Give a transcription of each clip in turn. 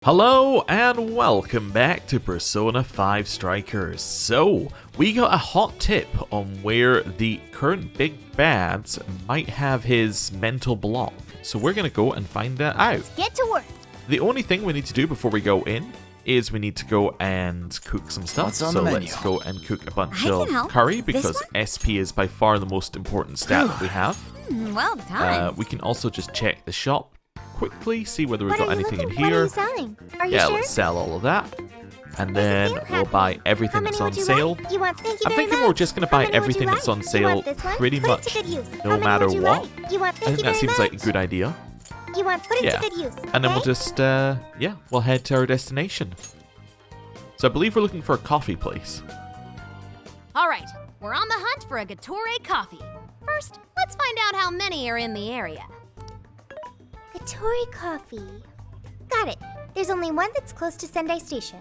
Hello and welcome back to Persona 5 Strikers. So, we got a hot tip on where the current big bads might have his mental block. So we're going to go and find that out. Let's get to work. The only thing we need to do before we go in is we need to go and cook some stuff. What's on so the menu? let's go and cook a bunch I of can help. curry This because one? SP is by far the most important stat that we have. Well done. We can also just check the shop quickly, see whether we've What got are you anything in looking- What are here. you selling? Are you Yeah, sure? let's sell all of that. And There's a then sale we'll happening. buy How everything many that's on would you sale. like? You want? Thank you I'm very thinking much. we're just going to How buy many would everything you that's like? on You sale want this one? pretty Put much it to good use. no How many matter would you what. like? You want? I Thank think you that very seems like a much. good idea. You want? Put it Yeah. to good use. And then we'll okay? just, yeah, we'll head to our destination. So I believe we're looking for a coffee place. All right, we're on the hunt for a Gatorade coffee. First, let's find out how many are in the area. Gatorade coffee. Got it. There's only one that's close to Sendai Station.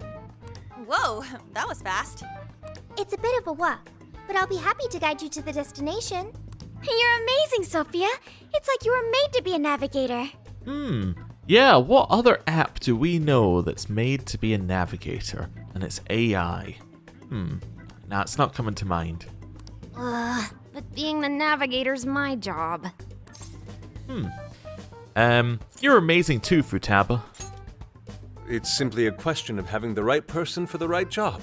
Whoa, that was fast. It's a bit of a walk, but I'll be happy to guide you to the destination. You're amazing, Sophia. It's like you were made to be a navigator. Yeah, what other app do we know that's made to be a navigator? And it's AI. Nah, it's not coming to mind. But being the navigator's my job. You're amazing too, Futaba. It's simply a question of having the right person for the right job.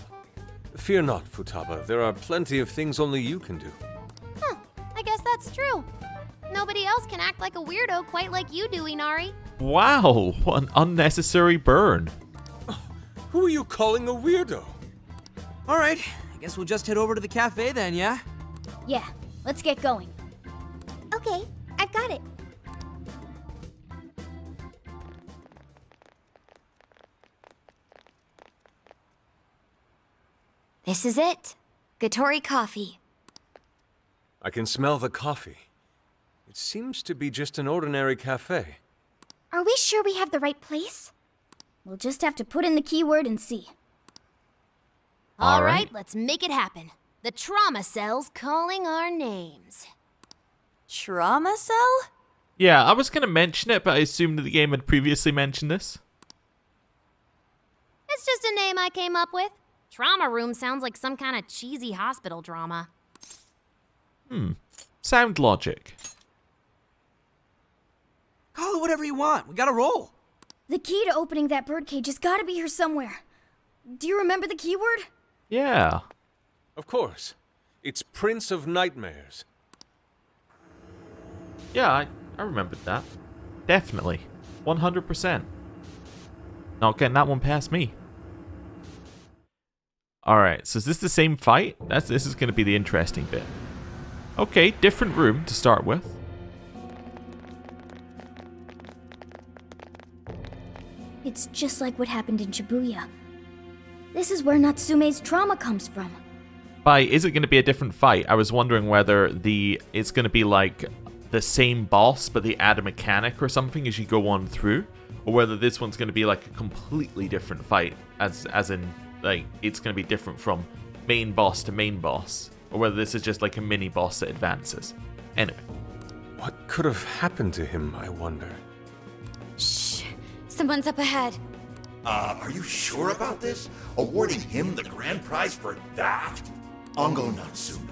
Fear not, Futaba. There are plenty of things only you can do. I guess that's true. Nobody else can act like a weirdo quite like you do, Inari. Wow, what an unnecessary burn. Who are you calling a weirdo? All right, I guess we'll just head over to the cafe then, yeah? Yeah, let's get going. Okay, I've got it. This is it. Gatorade coffee. I can smell the coffee. It seems to be just an ordinary cafe. Are we sure we have the right place? We'll just have to put in the keyword and see. All right, right. let's make it happen. The trauma cell's calling our names. Trauma cell? Yeah, I was going to mention it, but I assumed that the game had previously mentioned this. It's just a name I came up with. Trauma room sounds like some kind of cheesy hospital drama. Sound logic. Call it whatever you want. We gotta roll. The key to opening that birdcage has got to be here somewhere. Do you remember the keyword? Yeah. Of course. It's Prince of Nightmares. Yeah, I remembered that. Definitely. 100%. Not getting that one past me. Alright, so is this the same fight? This is going to be the interesting bit. Okay, different room to start with. It's just like what happened in Shibuya. This is where Natsume's trauma comes from. By is it going to be a different fight? I was wondering whether it's going to be like the same boss, but they add a mechanic or something as you go on through, or whether this one's going to be like a completely different fight, as in like it's going to be different from main boss to main boss, or whether this is just like a mini boss that advances. Anyway, What could have happened to him, I wonder? Shh, someone's up ahead. Are you sure about this? Awarding him the grand prize for that? Ongo Natsume.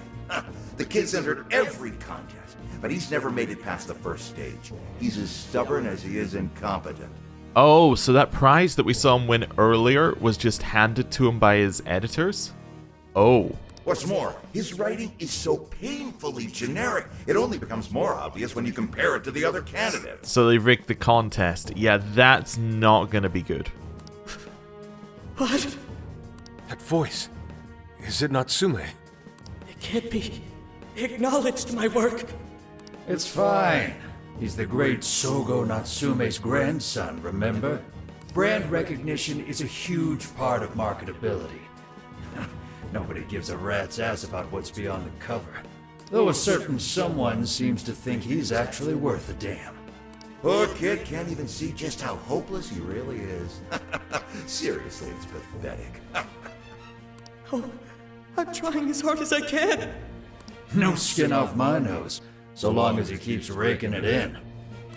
The kid's entered every contest, but he's never made it past the first stage. He's as stubborn as he is incompetent. oh, so that prize that we saw him win earlier was just handed to him by his editors? Oh. What's more, his writing is so painfully generic, it only becomes more obvious when you compare it to the other candidates. So they rigged the contest. Yeah, that's not gonna be good. What? That voice. Is it Natsume? It can't be. He acknowledged my work. It's fine. He's the great Sogo Natsume's grandson, remember? Brand recognition is a huge part of marketability. Nobody gives a rat's ass about what's beyond the cover. Though a certain someone seems to think he's actually worth a damn. Poor kid can't even see just how hopeless he really is. Seriously, it's pathetic. Oh, I'm trying as hard as I can. No skin off my nose, so long as he keeps raking it in.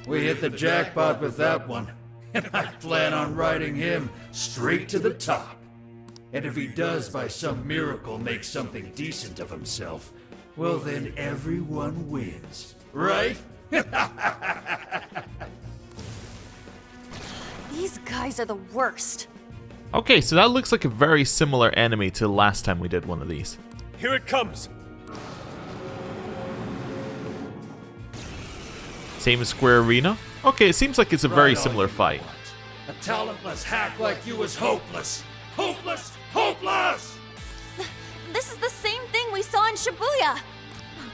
We hit the jackpot with that one. And I plan on riding him straight to the top. And if he does by some miracle make something decent of himself, well then everyone wins, right? These guys are the worst. Okay, so that looks like a very similar enemy to the last time we did one of these. Here it comes. Same square arena. Okay, it seems like it's a very Right on, similar you fight. want. A talentless hack like you is hopeless. Hopeless! Hopeless! This is the same thing we saw in Shibuya.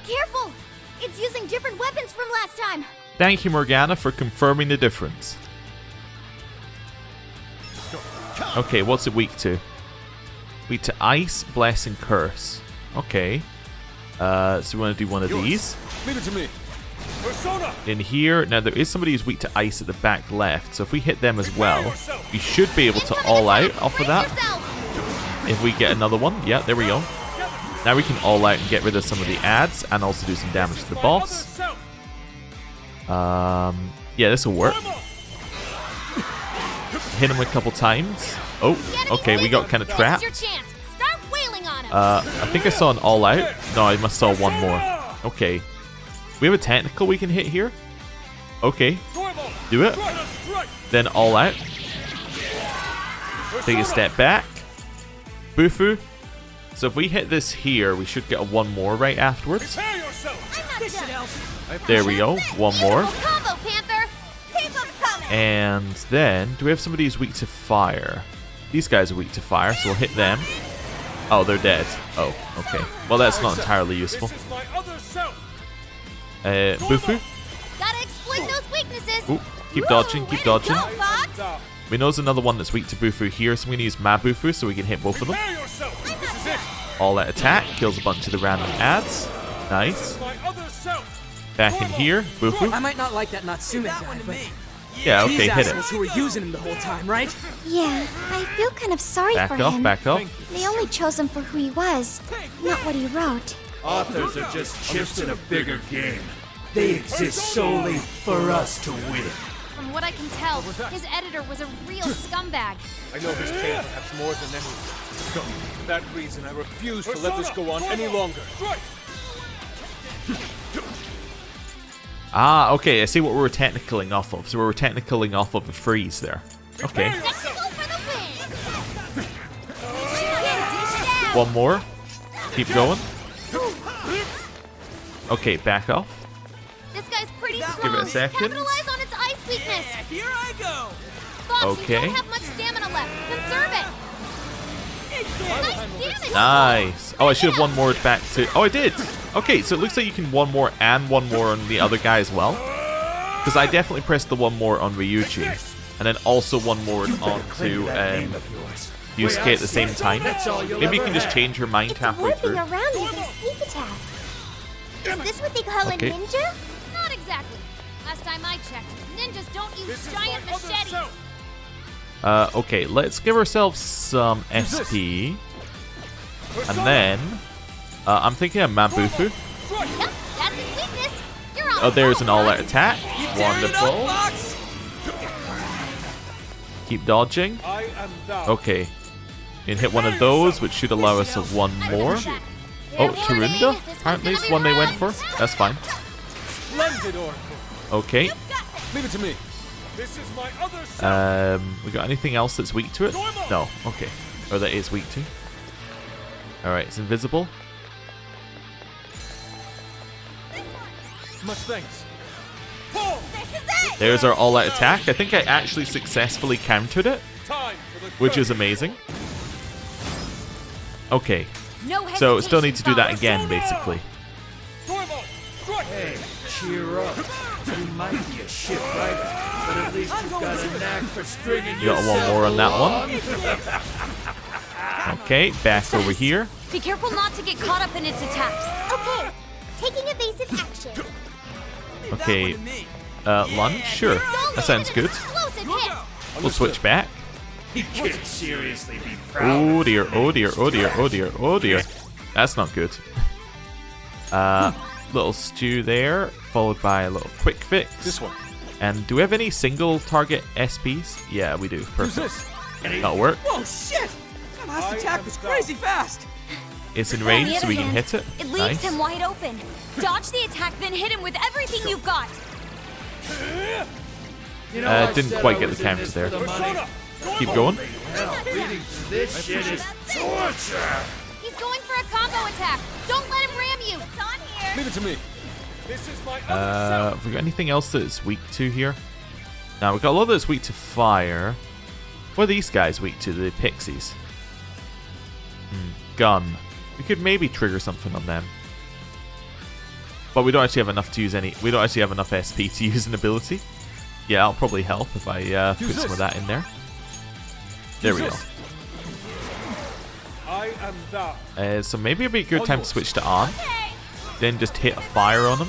Careful! It's using different weapons from last time. Thank you, Morgana, for confirming the difference. Okay, what's it weak to? Weak to ice, bless, and curse. Okay. So we want to do one of these. Leave it to me. Persona! In here, now there is somebody who's weak to ice at the back left, so if we hit them as well, we should be able to all out off of that. If we get another one, yeah, there we go. Now we can all out and get rid of some of the ads and also do some damage to the boss. Yeah, this will work. Hit him a couple times. Oh, okay, we got kind of trapped. I think I saw an all out. No, I must saw one more. Okay. We have a technical we can hit here. Okay. Do it. Then all out. Take a step back. Bufu. So if we hit this here, we should get a one more right afterwards. There we go. One more. And then, do we have somebody who's weak to fire? These guys are weak to fire, so we'll hit them. Oh, they're dead. Oh, okay. Well, that's not entirely useful. Bufu. Gotta exploit those weaknesses. Ooh, keep dodging, keep dodging. Go, Fox. We know there's another one that's weak to Bufu here, so I'm going to use Mabufu so we can hit both of them. All that attack, kills a bunch of the random ads. Nice. Back in here, Bufu. I might not like that Natsume guy, but Yeah, okay, these hit it. assholes who were using him the whole time, right? Yeah, I feel kind of sorry Back for off, him. back off. They only chose him for who he was, not what he wrote. Authors are just chips in a bigger game. They exist solely for us to win. From what I can tell, his editor was a real scumbag. I know his pain perhaps more than anyone. For that reason, I refuse to let this go on any longer. Ah, okay, I see what we were technicaling off of. So we were technicaling off of a freeze there. Okay. One more. Keep going. Okay, back off. This guy's pretty strong. Give it a second. Capitalize on its ice weakness. Here I go. Fox, Okay. you don't have much stamina left. Conserve it. Nice damage. Nice. Oh, I should have one more back to... Oh, I did. Okay, so it looks like you can one more and one more on the other guy as well. Because I definitely pressed the one more on Ryuji. And then also one more onto Yusuke at the same time. Maybe you can just change your mind It's halfway whipping through. around using sneak attacks. Is this what they call Okay. a ninja? Not exactly. Last time I checked, ninjas don't use giant machetes. Okay, let's give ourselves some SP. And then... I'm thinking of Mabufu. Yep, that's his weakness. You're on Oh, there's an fire, all-out Fox. attack. Tearing it up, Wonderful. Fox! Keep dodging. I am thou. Okay. You can hit one of those, which should allow us of one more. Oh, Tarunda? Apparently it's one they went for. That's fine. Splendid oracle. Okay. Leave it to me. This is my other self. We got anything else that's weak to it? No. Okay. Or that is weak to. Alright, it's invisible. Much thanks. There's our all-out attack. I think I actually successfully countered it, Time for the which is amazing. Okay. No So still need to do that Fox. again, basically. Hey, cheer up. You might be a shit writer, but at least you've got a knack for stringing You got one yourself more on that along. Okay, back over here. Be careful not to get caught up in its attacks. Okay, taking evasive action. Okay, lunge? Sure. That sounds good. Explosive hit. We'll switch back. He can't seriously be proud. Oh dear, oh dear, oh dear, oh dear, oh dear. That's not good. Little stew there, followed by a little quick fix. This one. And do we have any single target SPs? Yeah, we do. Perfect. That'll work. Whoa, shit! That last attack was crazy fast! It's in On range, the so we other can hand, hit it. It leaves Nice. him wide open. Dodge the attack, then hit him with everything you've got. You know, I Didn't said quite I get was the in counter this there. for the money. Keep going. Hell, reading through this shit is torture. He's going for a combo attack. Don't let him ram you. It's on here. Leave it to me. This is my Have we got anything else that is weak to here? Now, we've got a lot that's weak to fire. What are these guys weak to? The pixies. Gun. We could maybe trigger something on them. But we don't actually have enough to use any... We don't actually have enough SP to use an ability. Yeah, I'll probably help if I put some of that in there. There we go. I am thou. So maybe it'd be a good time to switch to arm. Then just hit a fire on them.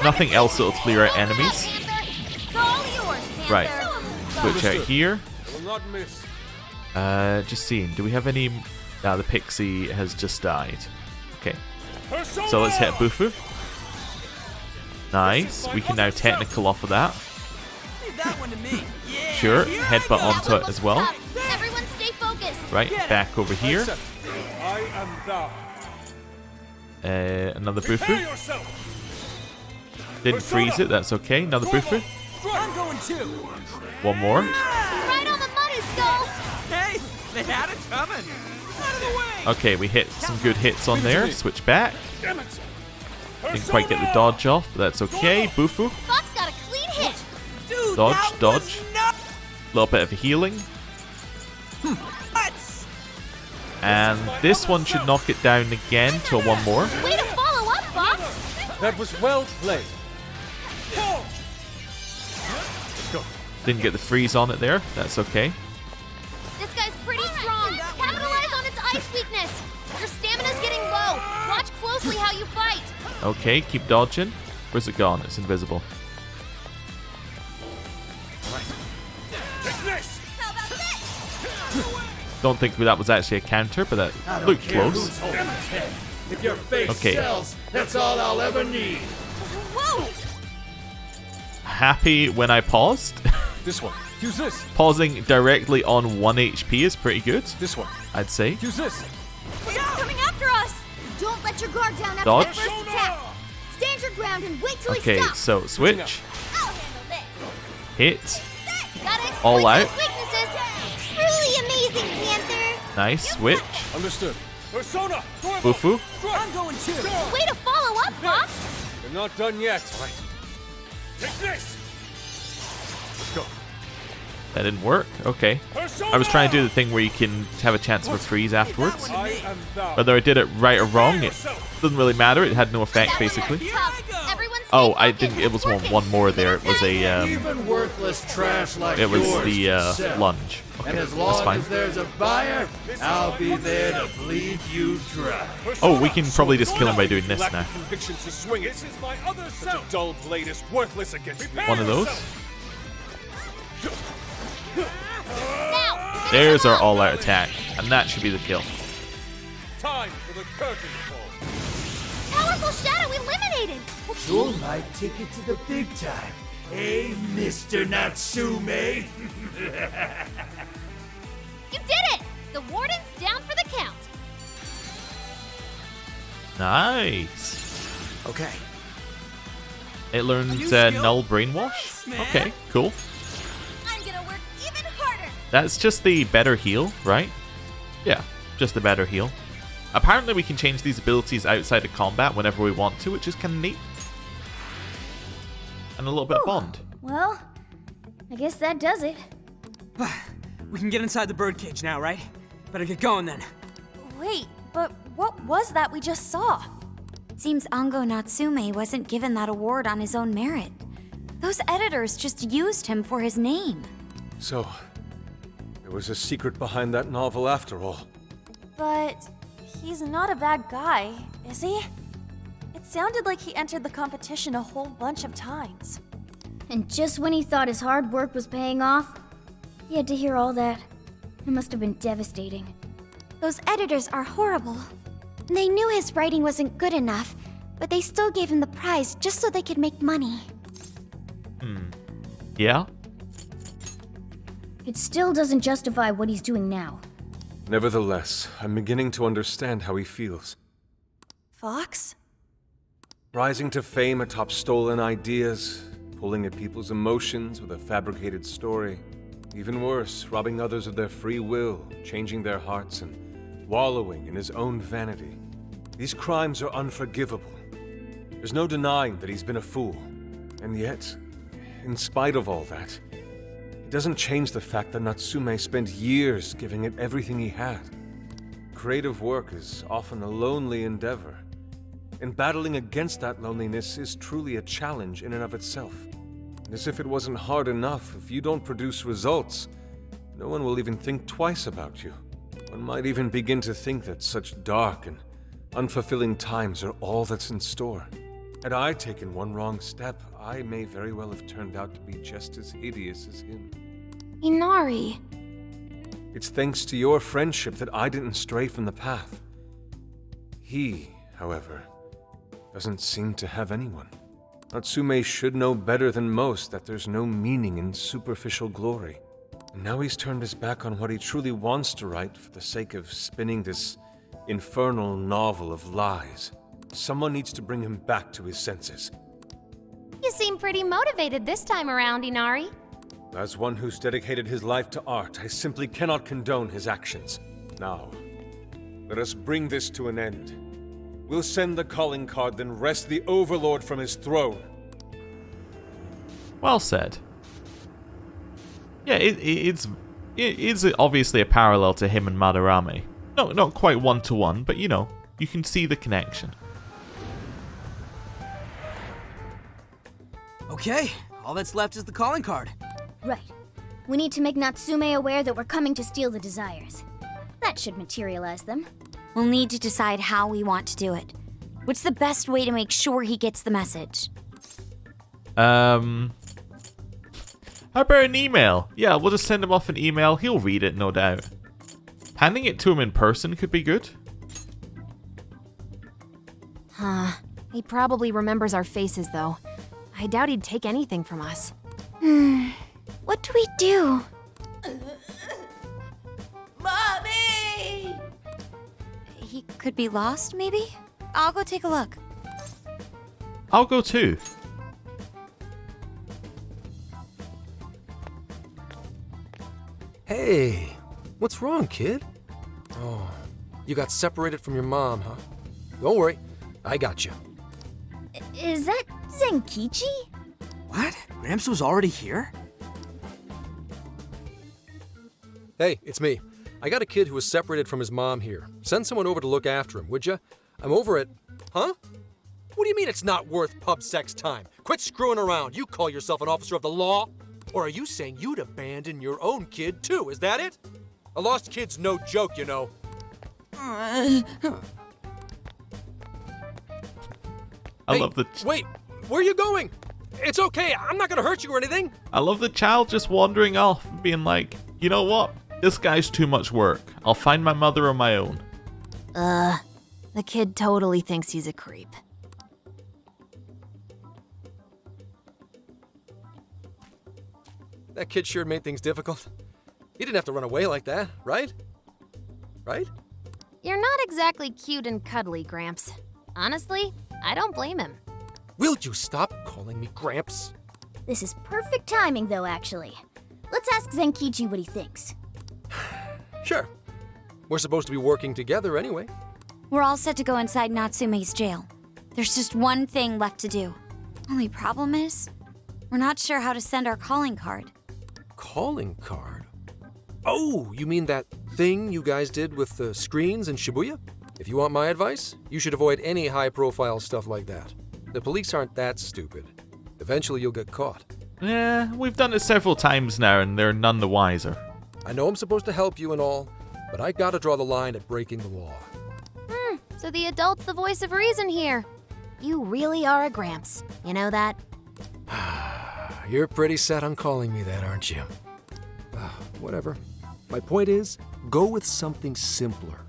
Nothing else that'll clear out enemies. It's all yours, Panther. Right. Switch out here. I will not miss. Just seeing. Do we have any... Now the pixie has just died. Okay. So let's hit Bufu. Nice. We can now technical off of that. Leave that one to me. Yeah. Sure. Headbutt onto it as well. Everyone stay focused. Right. Back over here. I am thou. Another Bufu. yourself. Didn't freeze it. That's okay. Another Bufu. I'm going too. One more. Right on the money, Skull. Hey, they had it coming. Out of the way. Okay, we hit some good hits on there. Switch back. Damn it. Didn't quite get the dodge off, but that's okay. Bufu. Fox got a clean hit. Dude, Dodge, that dodge. was nuts. Little bit of healing. And this one should knock it down again to one more. Way to follow up, Fox. That was well played. Didn't get the freeze on it there. That's okay. This guy's pretty strong. Capitalize on its ice weakness. Your stamina's getting low. Watch closely how you fight. Okay, keep dodging. Where's it gone? It's invisible. How about this? Don't think that was actually a counter, but that looked close. If your face Okay. sells, that's all I'll ever need. Whoa! Happy when I paused. This one. Use this. Pausing directly on 1 HP is pretty good, This one. I'd say. Use this. It's coming after us! Don't let your guard down after Dodge. that first attack! Stand your ground and wait till Okay, he stops! so switch, I'll handle this! hit, Gotta exploit All out. those weaknesses. Truly amazing, Panther! nice, switch, Understood. Persona. Bufu. I'm going too. Way to follow up, Fox. We're not done yet. All right. Take this. Go. That didn't work. Okay. I was trying to do the thing where you can have a chance for freeze afterwards. I am thou. Whether I did it right or wrong, it doesn't really matter. It had no effect, That one basically. was tough. Everyone stay Oh, I focused. didn't. It was It's one more there. It was a. Even worthless trash like It was yours the can sell. lunge. And Okay, as that's long fine. as there's a buyer, I'll be there to bleed you dry. Oh, we can probably just kill him by doing this Lack now. the conviction to swing it. This is my other self. Such a dull blade is worthless against me. One of those. Now, There's our all-out attack, and that should be the kill. Time for the curtain call. powerful shadow eliminated. You're my ticket to the big time. Hey, Mr. Natsume. You did it. The warden's down for the count. Nice. Okay. It learns New skill? null brainwash. man. Okay, cool. I'm gonna work even harder. That's just the better heal, right? Yeah, just the better heal. Apparently we can change these abilities outside of combat whenever we want to, which is kind of neat. And a little bit of bond. Well, I guess that does it. We can get inside the birdcage now, right? Better get going then. Wait, but what was that we just saw? Seems Ango Natsume wasn't given that award on his own merit. Those editors just used him for his name. So, there was a secret behind that novel after all. But he's not a bad guy, is he? It sounded like he entered the competition a whole bunch of times. And just when he thought his hard work was paying off, he had to hear all that. It must have been devastating. Those editors are horrible. They knew his writing wasn't good enough, but they still gave him the prize just so they could make money. Yeah? It still doesn't justify what he's doing now. Nevertheless, I'm beginning to understand how he feels. Fox? Rising to fame atop stolen ideas, pulling at people's emotions with a fabricated story. Even worse, robbing others of their free will, changing their hearts, and wallowing in his own vanity. These crimes are unforgivable. There's no denying that he's been a fool. And yet, in spite of all that, it doesn't change the fact that Natsume spent years giving it everything he had. Creative work is often a lonely endeavor, and battling against that loneliness is truly a challenge in and of itself. And as if it wasn't hard enough, if you don't produce results, no one will even think twice about you. One might even begin to think that such dark and unfulfilling times are all that's in store. Had I taken one wrong step, I may very well have turned out to be just as hideous as him. Inari. It's thanks to your friendship that I didn't stray from the path. He, however, doesn't seem to have anyone. Natsume should know better than most that there's no meaning in superficial glory. And now he's turned his back on what he truly wants to write for the sake of spinning this infernal novel of lies. Someone needs to bring him back to his senses. You seem pretty motivated this time around, Inari. As one who's dedicated his life to art, I simply cannot condone his actions. Now, let us bring this to an end. We'll send the calling card, then wrest the Overlord from his throne. Well said. Yeah, it's obviously a parallel to him and Madarame. No, not quite one-to-one, but you know, you can see the connection. Okay, all that's left is the calling card. Right. We need to make Natsume aware that we're coming to steal the desires. That should materialize them. We'll need to decide how we want to do it. What's the best way to make sure he gets the message? How about an email? Yeah, we'll just send him off an email. He'll read it, no doubt. Handing it to him in person could be good. He probably remembers our faces, though. I doubt he'd take anything from us. What do we do? Mommy! He could be lost, maybe? I'll go take a look. I'll go too. Hey, what's wrong, kid? Oh, you got separated from your mom, huh? Don't worry, I got you. Is that Zenkichi? What? Gramps was already here? Hey, it's me. I got a kid who was separated from his mom here. Send someone over to look after him, would ya? I'm over at... Huh? What do you mean it's not worth pub sex time? Quit screwing around. You call yourself an officer of the law? Or are you saying you'd abandon your own kid too? Is that it? A lost kid's no joke, you know. I love the... Wait, where are you going? It's okay, I'm not gonna hurt you or anything. I love the child just wandering off and being like, you know what? This guy's too much work. I'll find my mother on my own. The kid totally thinks he's a creep. That kid sure made things difficult. He didn't have to run away like that, right? Right? You're not exactly cute and cuddly, Gramps. Honestly, I don't blame him. Will you stop calling me Gramps? This is perfect timing, though, actually. Let's ask Zenkichi what he thinks. Sure. We're supposed to be working together anyway. We're all set to go inside Natsume's jail. There's just one thing left to do. Only problem is, we're not sure how to send our calling card. Calling card? Oh, you mean that thing you guys did with the screens in Shibuya? If you want my advice, you should avoid any high-profile stuff like that. The police aren't that stupid. Eventually you'll get caught. Yeah, we've done it several times now and they're none the wiser. I know I'm supposed to help you and all, but I gotta draw the line at breaking the law. So the adult's the voice of reason here. You really are a Gramps. You know that? You're pretty set on calling me that, aren't you? Whatever. My point is, go with something simpler.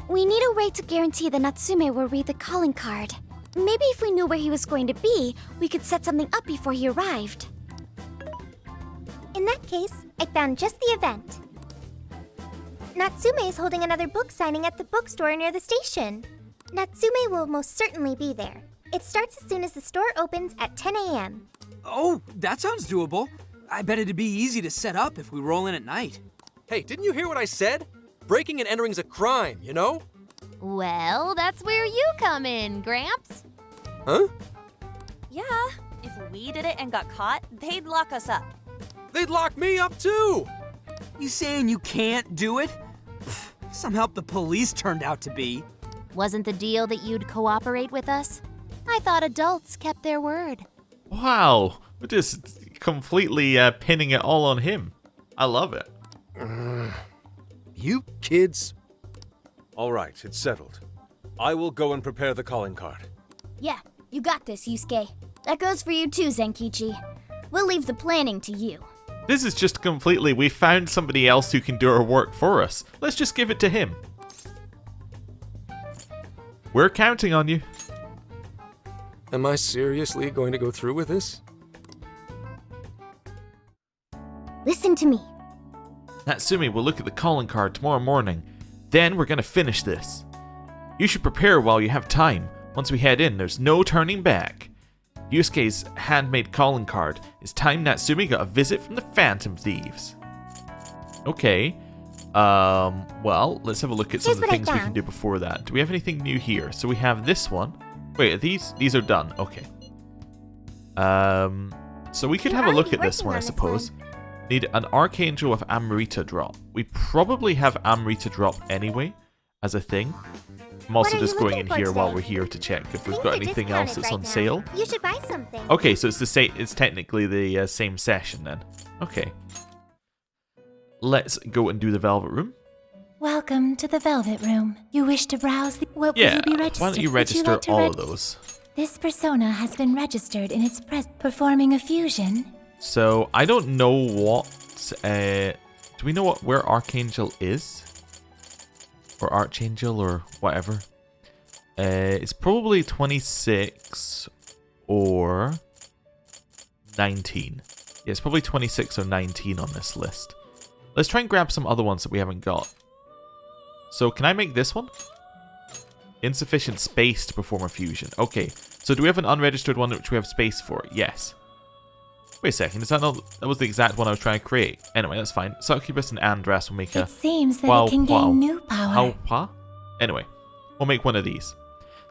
We need a way to guarantee that Natsume will read the calling card. Maybe if we knew where he was going to be, we could set something up before he arrived. that case, I found just the event. Natsume is holding another book signing at the bookstore near the station. Natsume will most certainly be there. It starts as soon as the store opens at 10 a.m. Oh, that sounds doable. I bet it'd be easy to set up if we roll in at night. Hey, didn't you hear what I said? Breaking and entering's a crime, you know? Well, that's where you come in, Gramps. Huh? Yeah, if we did it and got caught, they'd lock us up. They'd lock me up too! You saying you can't do it? Some help the police turned out to be. Wasn't the deal that you'd cooperate with us? I thought adults kept their word. Wow, we're just completely pinning it all on him. I love it. You kids. All right, it's settled. I will go and prepare the calling card. Yeah, you got this, Yusuke. That goes for you too, Zenkichi. We'll leave the planning to you. This is just completely, we found somebody else who can do our work for us. Let's just give it to him. We're counting on you. Am I seriously going to go through with this? Listen to me. Natsume will look at the calling card tomorrow morning. Then we're gonna finish this. You should prepare while you have time. Once we head in, there's no turning back. Yusuke's handmade calling card. It's time Natsume got a visit from the Phantom Thieves. Okay. Well, let's have a look at some of the things we can do before that. Do we have anything new here? So we have this one. Wait, these are done. Okay. So we could have a look at this one, I suppose. Need an Archangel of Amrita drop. We probably have Amrita drop anyway, as a thing. I'm also just going in here while we're here to check if we've got anything else that's on sale. You should buy something. Okay, so it's the same. It's technically the same session then. Okay. Let's go and do the Velvet Room. Welcome to the Velvet Room. You wish to browse the... Will you be registered? Why don't you register all of those? This persona has been registered in its performing a fusion. So, I don't know what... do we know where Archangel is? Or Archangel or whatever. It's probably 26 or 19. Yeah, it's probably 26 or 19 on this list. Let's try and grab some other ones that we haven't got. So can I make this one? Insufficient space to perform a fusion. Okay, so do we have an unregistered one which we have space for? Yes. Wait a second, is that not... That was the exact one I was trying to create. Anyway, that's fine. Succubus and Andras will make a... It seems that it can gain new power. Anyway, we'll make one of these.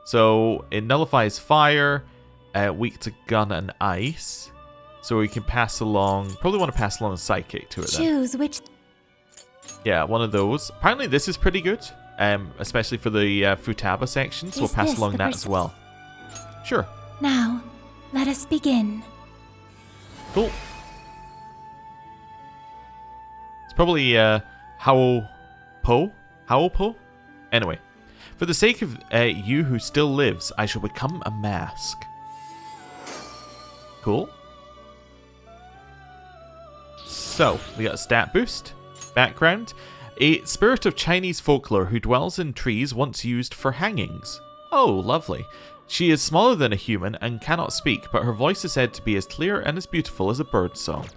So, it nullifies fire, weak to gun and ice. So we can pass along... Probably want to pass along a psychic to it then. Choose which... Yeah, one of those. Apparently this is pretty good. Especially for the Futaba section. So we'll pass along that as well. Sure. Now, let us begin. Cool. It's probably Hao-Po? Hao-Po? Anyway. For the sake of you who still lives, I shall become a mask. Cool. So, we got a stat boost. Background. A spirit of Chinese folklore who dwells in trees once used for hangings. Oh, lovely. She is smaller than a human and cannot speak, but her voice is said to be as clear and as beautiful as a bird's song.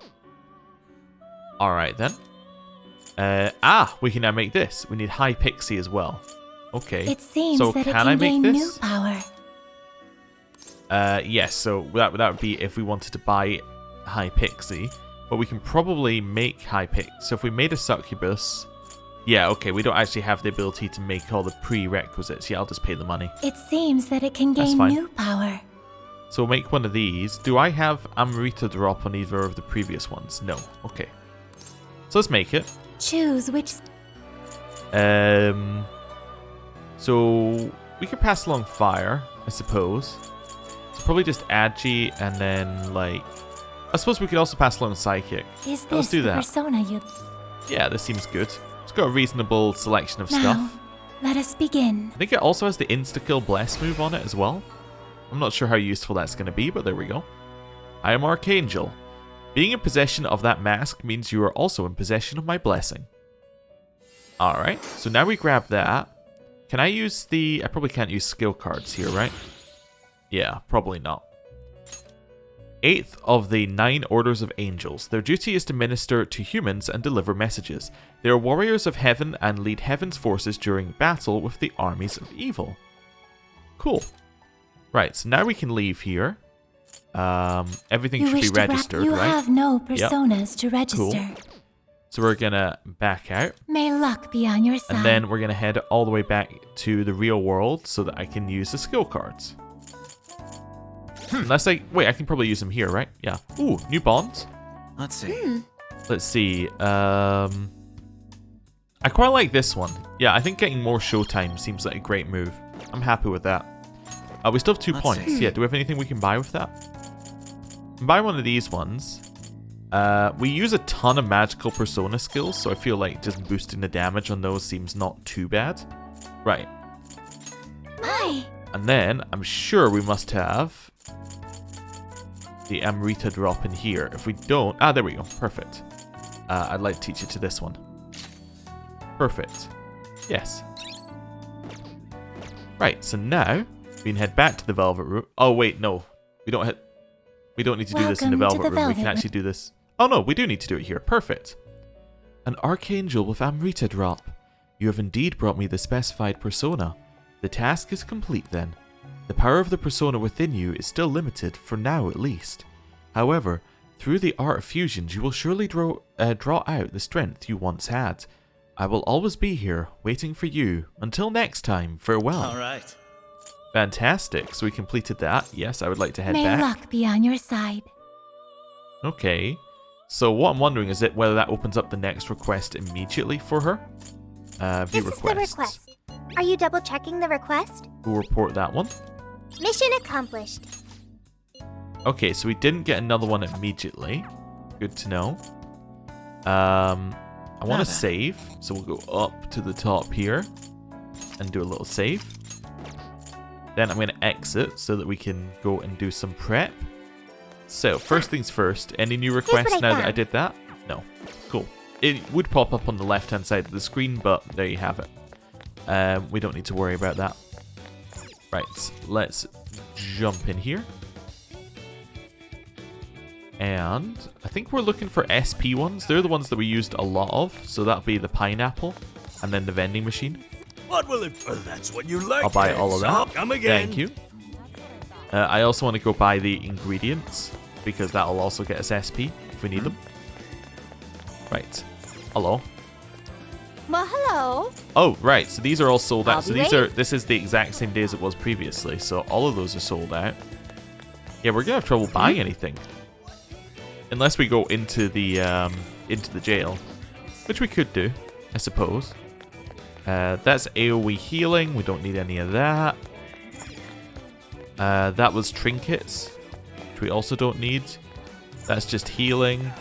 Alright then. We can now make this. We need High Pixie as well. Okay. It seems so that can I make gain this? New power. Yes, so that would be if we wanted to buy High Pixie. But we can probably make High Pixie. So if we made a Succubus... Yeah, okay, we don't actually have the ability to make all the prerequisites. Yeah, I'll just pay the money. It seems that it can gain new power. So we'll make one of these. Do I have Amrita drop on either of the previous ones? No. Okay. So let's make it. Choose which... So we could pass along fire, I suppose. So probably just Agi and then, like... I suppose we could also pass along psychic. Is this Let's do that. persona you... Yeah, this seems good. It's got a reasonable selection of stuff. Let us begin. I think it also has the insta-kill bless move on it as well. I'm not sure how useful that's going to be, but there we go. I am Archangel. Being in possession of that mask means you are also in possession of my blessing. Alright, so now we grab that. Can I use the... I probably can't use skill cards here, right? Yeah, probably not. 8th of the 9 orders of angels. Their duty is to minister to humans and deliver messages. They are warriors of heaven and lead heaven's forces during battle with the armies of evil. Cool. Right, so now we can leave here. Everything should be registered, you right? have no personas to register. Cool. So we're gonna back out. May luck be on your side. And then we're gonna head all the way back to the real world so that I can use the skill cards. Unless wait, I can probably use them here, right? Yeah. Ooh, new bonds. Let's see. Let's see. I quite like this one. Yeah, I think getting more showtime seems like a great move. I'm happy with that. We still have 2 points. Yeah, do we have anything we can buy with that? Buy one of these ones. We use a ton of magical persona skills, so I feel like just boosting the damage on those seems not too bad. Right. Hi. And then, I'm sure we must have the Amrita drop in here. If we don't... Ah, there we go. Perfect. I'd like to teach you to this one. Perfect. Yes. Right, so now, we can head back to the Velvet Room. Oh, wait, no. We don't need to do this in the Velvet Room. We can actually do this... Oh, no, we do need to do it here. Perfect. An Archangel with Amrita drop. You have indeed brought me the specified persona. The task is complete then. The power of the persona within you is still limited, for now at least. However, through the art of fusions, you will surely draw out the strength you once had. I will always be here, waiting for you. Until next time, farewell. All right. Fantastic. So we completed that. Yes, I would like to head May back. luck be on your side. Okay. So what I'm wondering is whether that opens up the next request immediately for her. View This is the request. Are you double checking the request? We'll report that one. Mission accomplished. Okay, so we didn't get another one immediately. Good to know. I want to save, so we'll go up to the top here and do a little save. Then I'm going to exit so that we can go and do some prep. So, first things first, any new requests now that I did that? No. Cool. It would pop up on the left-hand side of the screen, but there you have it. We don't need to worry about that. Right, let's jump in here. And I think we're looking for SP ones. They're the ones that we used a lot of. So that'll be the pineapple and then the vending machine. What will it? Well, that's what you like. I'll buy all of that. Come again. Thank you. I also want to go buy the ingredients because that'll also get us SP if we need them. Right. Hello. Well, hello. Oh, right. So these are all sold out. So I'll be this is the exact same day as it was previously. So all of those are sold out. Yeah, we're gonna have trouble buying anything. Unless we go into the jail, which we could do, I suppose. That's AoE healing. We don't need any of that. That was trinkets, which we also don't need. That's just healing.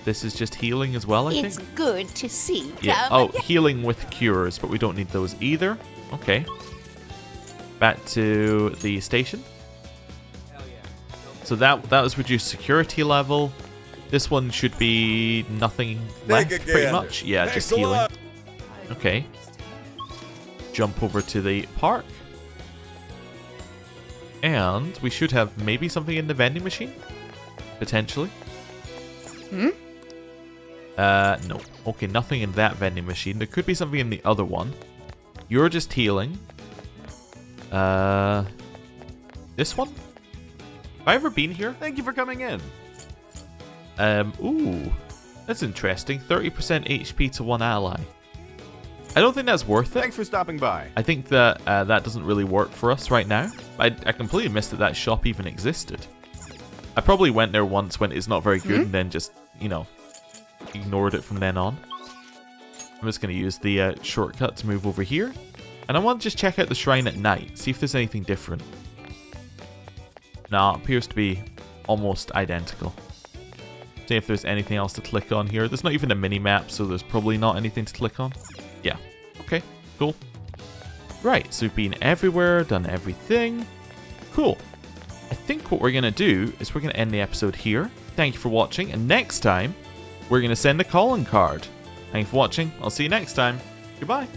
This is just healing as well, I think. It's good to see. Yeah. Oh, healing with cures, but we don't need those either. Okay. Back to the station. So that was reduced security level. This one should be nothing left, pretty much. Yeah, just healing. Okay. Jump over to the park. And we should have maybe something in the vending machine? Potentially. No. Okay, nothing in that vending machine. There could be something in the other one. You're just healing. This one? Have I ever been here? Thank you for coming in. Ooh. That's interesting. 30% HP to one ally. I don't think that's worth it. Thanks for stopping by. I think that that doesn't really work for us right now. I completely missed that shop even existed. I probably went there once when it's not very good and then just, you know, ignored it from then on. I'm just going to use the shortcut to move over here. And I want to just check out the shrine at night, see if there's anything different. Nah, it appears to be almost identical. See if there's anything else to click on here. There's not even a mini-map, so there's probably not anything to click on. Yeah, okay, cool. Right, so we've been everywhere, done everything. Cool. I think what we're going to do is we're going to end the episode here. Thank you for watching, and next time, we're going to send a calling card. Thank you for watching. I'll see you next time. Goodbye.